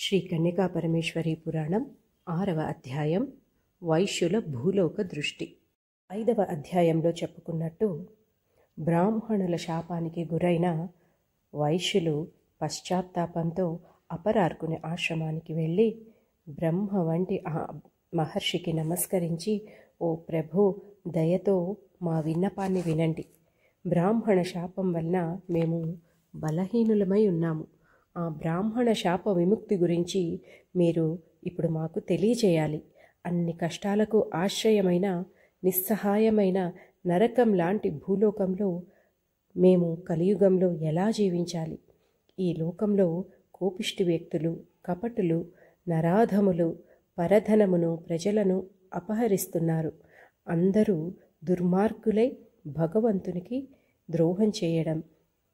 శ్రీ కన్యకా పరమేశ్వరి పురాణం 6వ అధ్యాయం వైశ్యుల భూలోక దృష్టి. 5వ అధ్యాయంలో చెప్పుకున్నట్టు బ్రాహ్మణుల శాపానికి గురైన వైశ్యులు పశ్చాత్తాపంతో అపరార్కుని ఆశ్రమానికి వెళ్ళి బ్రహ్మ వంటి ఆ మహర్షికి నమస్కరించి, ఓ ప్రభు, దయతో మా విన్నపాన్ని వినండి. బ్రాహ్మణ శాపం వలన మేము బలహీనులమై ఉన్నాము. ఆ బ్రాహ్మణ శాప విముక్తి గురించి మీరు ఇప్పుడు మాకు తెలియజేయాలి. అన్ని కష్టాలకు ఆశ్రయమైన నిస్సహాయమైన నరకం లాంటి భూలోకంలో మేము కలియుగంలో ఎలా జీవించాలి? ఈ లోకంలో కోపిష్టి వ్యక్తులు, కపటులు, నరాధములు పరధనమును, ప్రజలను అపహరిస్తున్నారు. అందరూ దుర్మార్గులై భగవంతునికి ద్రోహం చేయడం,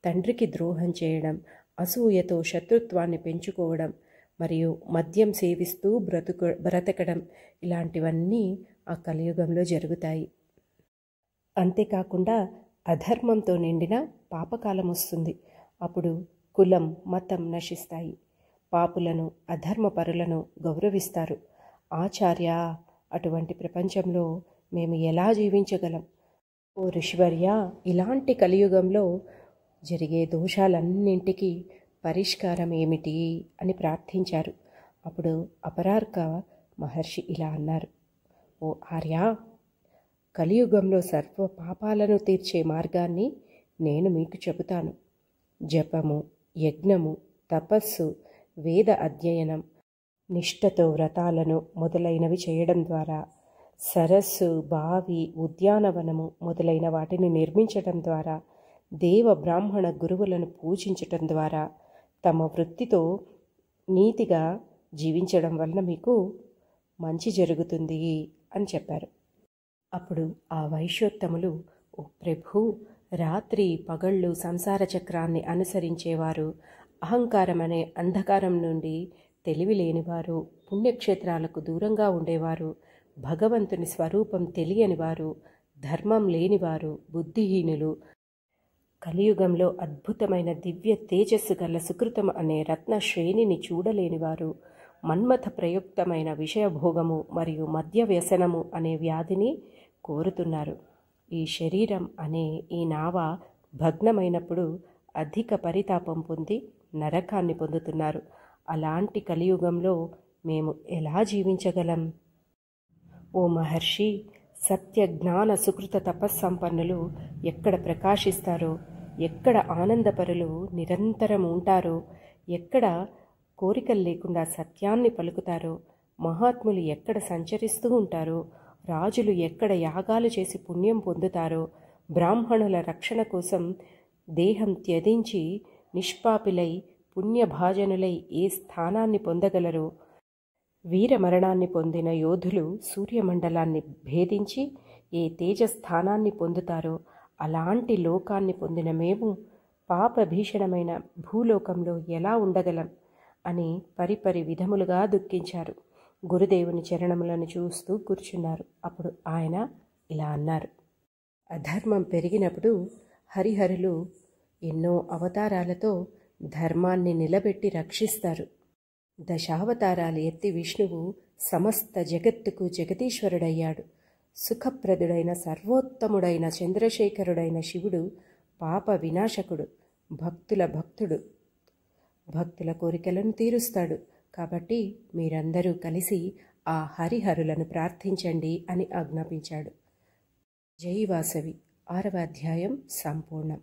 తండ్రికి ద్రోహం చేయడం, అసూయతో శత్రుత్వాన్ని పెంచుకోవడం మరియు మద్యం సేవిస్తూ బ్రతకడం ఇలాంటివన్నీ ఆ కలియుగంలో జరుగుతాయి. అంతేకాకుండా అధర్మంతో నిండిన పాపకాలం వస్తుంది. అప్పుడు కులం, మతం నశిస్తాయి. పాపులను, అధర్మపరులను గౌరవిస్తారు. ఆచార్య, అటువంటి ప్రపంచంలో మేము ఎలా జీవించగలం? ఓ ఋషివర్య, ఇలాంటి కలియుగంలో జరిగే దోషాలన్నింటికీ పరిష్కారం ఏమిటి అని ప్రార్థించారు. అప్పుడు అపరార్క మహర్షి ఇలా అన్నారు, ఓ ఆర్య, కలియుగంలో సర్వ పాపాలను తీర్చే మార్గాన్ని నేను మీకు చెబుతాను. జపము, యజ్ఞము, తపస్సు, వేద అధ్యయనం, నిష్ఠతో వ్రతాలను మొదలైనవి చేయడం ద్వారా, సరస్సు, బావి, ఉద్యానవనము మొదలైన వాటిని నిర్మించడం ద్వారా, దేవ బ్రాహ్మణ గురువులను పూజించటం ద్వారా, తమ వృత్తితో నీతిగా జీవించడం వలన మీకు మంచి జరుగుతుంది అని చెప్పారు. అప్పుడు ఆ వైశ్యోత్తములు, ఓ ప్రభు, రాత్రి పగళ్ళు సంసార చక్రాన్ని అనుసరించేవారు, అహంకారం అనే అంధకారం నుండి తెలివి లేనివారు, పుణ్యక్షేత్రాలకు దూరంగా ఉండేవారు, భగవంతుని స్వరూపం తెలియనివారు, ధర్మం లేనివారు, బుద్ధిహీనులు, కలియుగంలో అద్భుతమైన దివ్య తేజస్సు గల సుకృతం అనే రత్న శ్రేణిని చూడలేనివారు, మన్మథ ప్రయుక్తమైన విషయభోగము మరియు మద్య వ్యసనము అనే వ్యాధిని కోరుతున్నారు. ఈ శరీరం అనే ఈ నావ భగ్నమైనప్పుడు అధిక పరితాపం పొంది నరకాన్ని పొందుతున్నారు. అలాంటి కలియుగంలో మేము ఎలా జీవించగలం? ఓ మహర్షి, సత్య జ్ఞాన సుకృత తపస్సంపన్నులు ఎక్కడ ప్రకాశిస్తారో, ఎక్కడ ఆనందపరులు నిరంతరం ఉంటారో, ఎక్కడ కోరికలు లేకుండా సత్యాన్ని పలుకుతారో, మహాత్ములు ఎక్కడ సంచరిస్తూ ఉంటారో, రాజులు ఎక్కడ యాగాలు చేసి పుణ్యం పొందుతారో, బ్రాహ్మణుల రక్షణ కోసం దేహం త్యజించి నిష్పాపిలై పుణ్యభాజనులై ఏ స్థానాన్ని పొందగలరో, వీరమరణాన్ని పొందిన యోధులు సూర్యమండలాన్ని భేదించి ఏ తేజస్థానాన్ని పొందుతారో అలాంటి లోకాన్ని పొందిన మేము పాపభీషణమైన భూలోకంలో ఎలా ఉండగలం అని పరిపరి విధములుగా దుఃఖించారు. గురుదేవుని చరణములను చూస్తూ కూర్చున్నారు. అప్పుడు ఆయన ఇలా అన్నారు, అధర్మం పెరిగినప్పుడు హరిహరులు ఎన్నో అవతారాలతో ధర్మాన్ని నిలబెట్టి రక్షిస్తారు. దశావతారాలు ఎత్తి విష్ణువు సమస్త జగత్తుకు జగదీశ్వరుడయ్యాడు. సుఖప్రదుడైన సర్వోత్తముడైన చంద్రశేఖరుడైన శివుడు పాప వినాశకుడు, భక్తుల భక్తుడు, భక్తుల కోరికలను తీరుస్తాడు. కాబట్టి మీరందరూ కలిసి ఆ హరిహరులను ప్రార్థించండి అని ఆజ్ఞాపించాడు. జై వాసవి. 6వ అధ్యాయం సంపూర్ణం.